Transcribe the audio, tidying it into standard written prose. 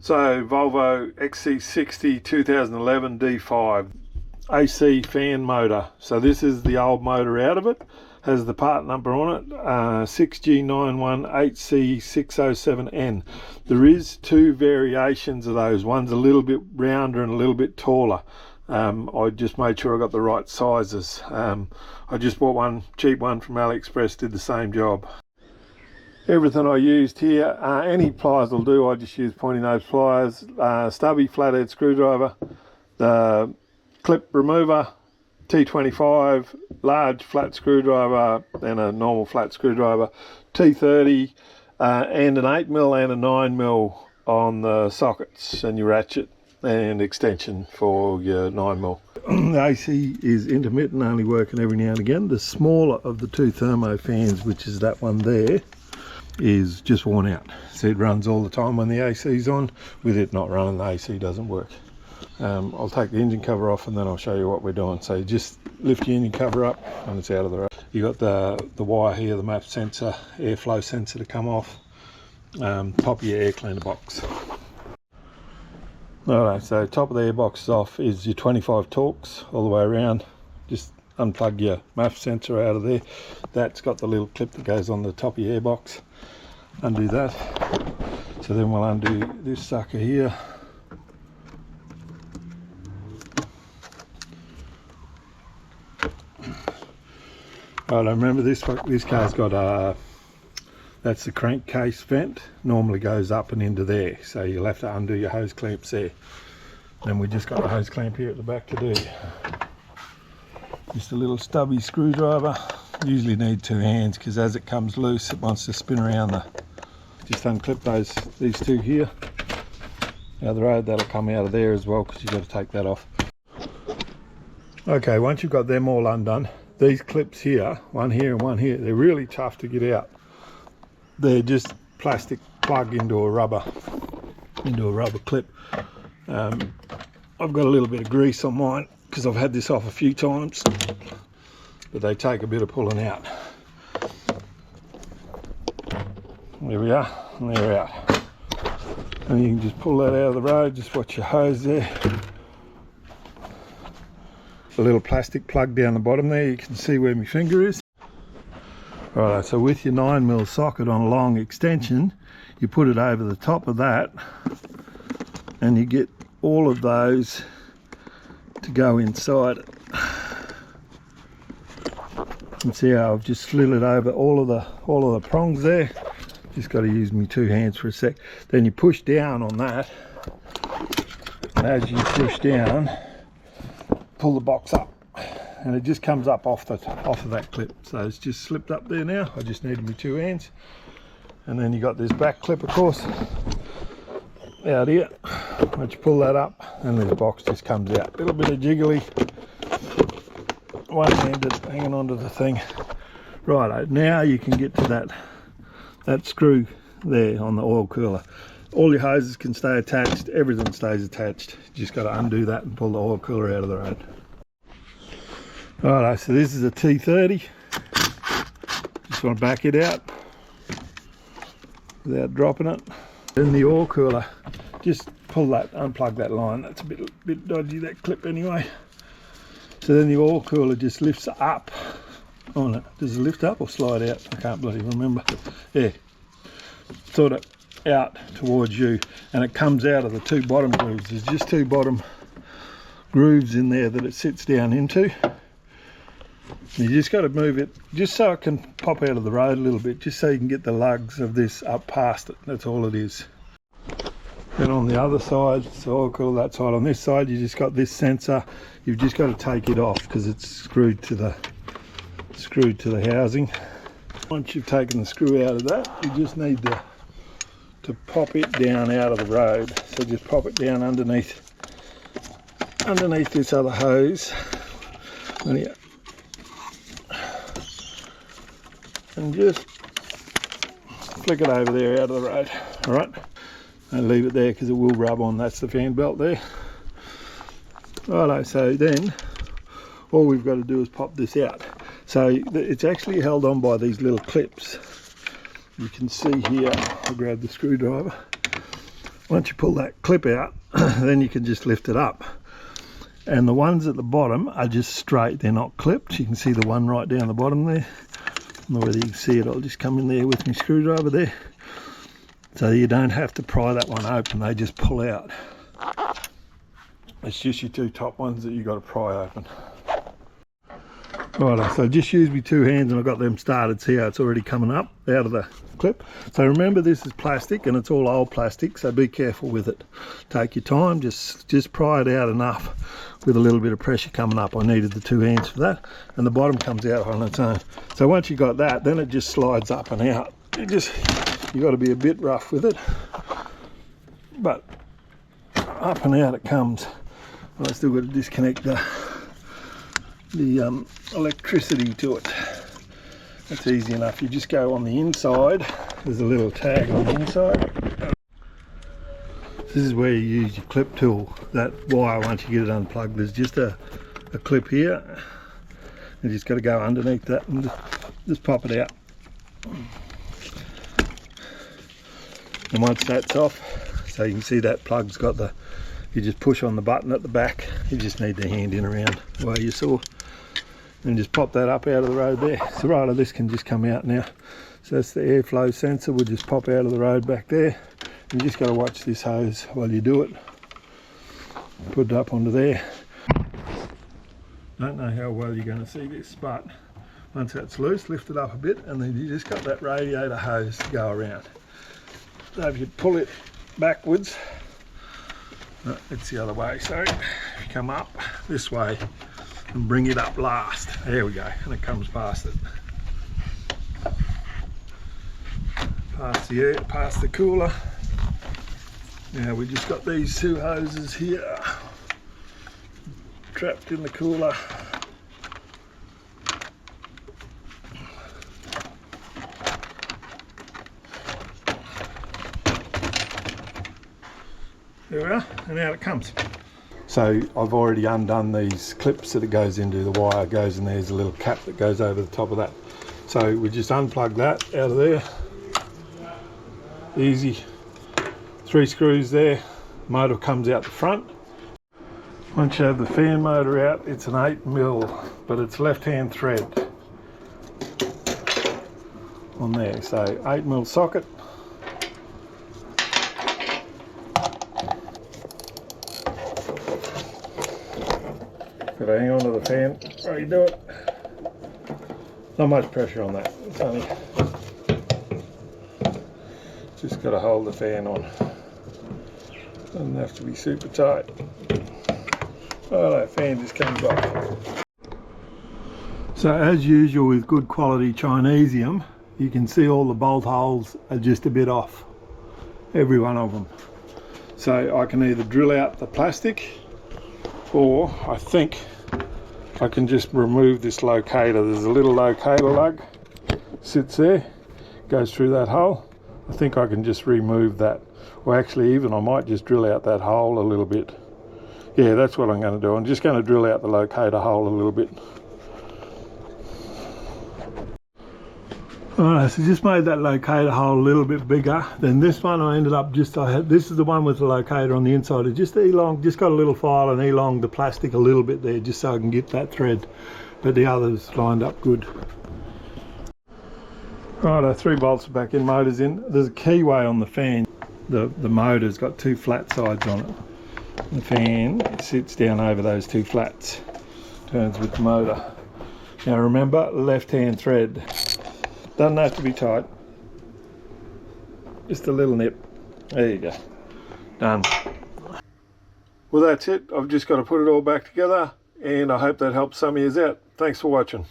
So Volvo XC60 2011 D5 AC fan motor. So this is the old motor out of it. Has the part number on it, 6G918C607N. There is two variations of those. One's a little bit rounder and a little bit taller. I just made sure I got the right sizes. I just bought one cheap one from AliExpress, did the same job. Everything I used here, any pliers will do. I just use pointy nose pliers, stubby flathead screwdriver, the clip remover, T25, large flat screwdriver and a normal flat screwdriver, T30 and an 8mm and a 9mm on the sockets and your ratchet and extension for your 9mm. The AC is intermittent, only working every now and again. The smaller of the two thermo fans, which is that one there, is just worn out. So it runs all the time when the AC is on. With it not running, the AC doesn't work. I'll take the engine cover off and then I'll show you what we're doing. So you just lift your engine cover up and it's out of the road. You got the wire here, the map sensor, airflow sensor to come off, top of your air cleaner box. Alright, so top of the air box is off, is your 25 Torx all the way around. Just unplug your MAF sensor out of there. That's got the little clip that goes on the top of your air box. Undo that. So then we'll undo this sucker here. Right, I remember this car's got a, that's the crankcase vent, normally goes up and into there, so you'll have to undo your hose clamps there. Then we just got the hose clamp here at the back to do. Just a little stubby screwdriver. Usually need two hands because as it comes loose it wants to spin around just unclip these two here out of the road. That'll come out of there as well because you've got to take that off. Okay, once you've got them all undone, these clips here, one here and one here, they're really tough to get out. They're just plastic plug into a rubber clip. I've got a little bit of grease on mine because I've had this off a few times, but they take a bit of pulling out. There we are, and they're out. And you can just pull that out of the road, just watch your hose there. A little plastic plug down the bottom there, you can see where my finger is. Right, so with your 9mm socket on a long extension, you put it over the top of that and you get all of those to go inside it. You can see how I've just slid it over all of the prongs there. Just got to use my two hands for a sec. Then you push down on that, and as you push down, pull the box up, and it just comes up off of that clip. So it's just slipped up there now. I just needed my two hands. And then you got this back clip, of course, out here. Once you pull that up, and then the box just comes out. A little bit of jiggly, one-handed, hanging onto the thing. Right, now you can get to that screw there on the oil cooler. All your hoses can stay attached, everything stays attached. You just got to undo that and pull the oil cooler out of the road. Alright, so this is a T30. Just want to back it out without dropping it. Then the oil cooler, just pull that, unplug that line. That's a bit dodgy, that clip anyway. So then the oil cooler just lifts up on it. Does it lift up or slide out? I can't bloody remember. Yeah, sort of out towards you, and it comes out of the two bottom grooves. There's just two bottom grooves in there that it sits down into. You just got to move it just so it can pop out of the road a little bit, just so you can get the lugs of this up past it. That's all it is. Then on the other side, so I'll call that side. On this side, you just got this sensor. You've just got to take it off because it's screwed to the housing. Once you've taken the screw out of that, you just need to pop it down out of the road. So just pop it down underneath this other hose. And just flick it over there out of the road. All right, and leave it there because it will rub on. That's the fan belt there. Righto, so then all we've got to do is pop this out. So it's actually held on by these little clips. You can see here, I'll grab the screwdriver. once you pull that clip out, then you can just lift it up. And the ones at the bottom are just straight, they're not clipped. You can see the one right down the bottom there. I don't know whether you can see it, I'll just come in there with my screwdriver there. So you don't have to pry that one open, they just pull out. It's just your two top ones that you've got to pry open. Right, so just use my two hands and I've got them started. See how it's already coming up out of the clip. So remember, this is plastic and it's all old plastic, so be careful with it. Take your time, just pry it out enough with a little bit of pressure coming up. I needed the two hands for that, and the bottom comes out on its own. So once you got that, then it just slides up and out. You got to be a bit rough with it, but up and out it comes. Well, I still got to disconnect the electricity to it. That's easy enough. You just go on the inside. There's a little tag on the inside. This is where you use your clip tool. That wire, once you get it unplugged, there's just a clip here. You just got to go underneath that and just pop it out. And once that's off, so you can see that plug's got you just push on the button at the back. You just need the hand in around the way you saw. And just pop that up out of the road there. So right, this can just come out now. So that's the airflow sensor, will just pop out of the road back there. You just got to watch this hose while you do it. Put it up onto there. Don't know how well you're going to see this, but once that's loose, lift it up a bit, and then you just got that radiator hose to go around. So if you pull it backwards, no, it's the other way. So if you come up this way and bring it up last, there we go, and it comes past it. Past the air, past the cooler. Now we just got these two hoses here trapped in the cooler. There we are, and out it comes. So I've already undone these clips that it goes into, the wire goes in, there's a little cap that goes over the top of that. So we just unplug that out of there. Easy. 3 screws there, motor comes out the front. Once you have the fan motor out, it's an 8mm, but it's left-hand thread on there. So 8mm socket. Got to hang on to the fan while you do it. Not much pressure on that. It's only just got to hold the fan on. Doesn't have to be super tight. Oh, that fan just comes off. So as usual with good quality Chinesium, you can see all the bolt holes are just a bit off. Every one of them. So I can either drill out the plastic, or I think I can just remove this locator. There's a little locator lug, sits there, goes through that hole. I think I can just remove that. Well, actually, even I might just drill out that hole a little bit. Yeah, that's what I'm going to do. I'm just going to drill out the locator hole a little bit. Alright, so just made that locator hole a little bit bigger. Then this one I ended up this is the one with the locator on the inside. It just got a little file and elonged the plastic a little bit there just so I can get that thread. But the others lined up good. Right, 3 bolts are back in, motor's in. There's a keyway on the fan. The motor's got 2 flat sides on it. The fan sits down over those 2 flats. Turns with the motor. Now remember, left-hand thread. Doesn't have to be tight. Just a little nip. There you go. Done. Well, that's it. I've just got to put it all back together, and I hope that helps some of you out. Thanks for watching.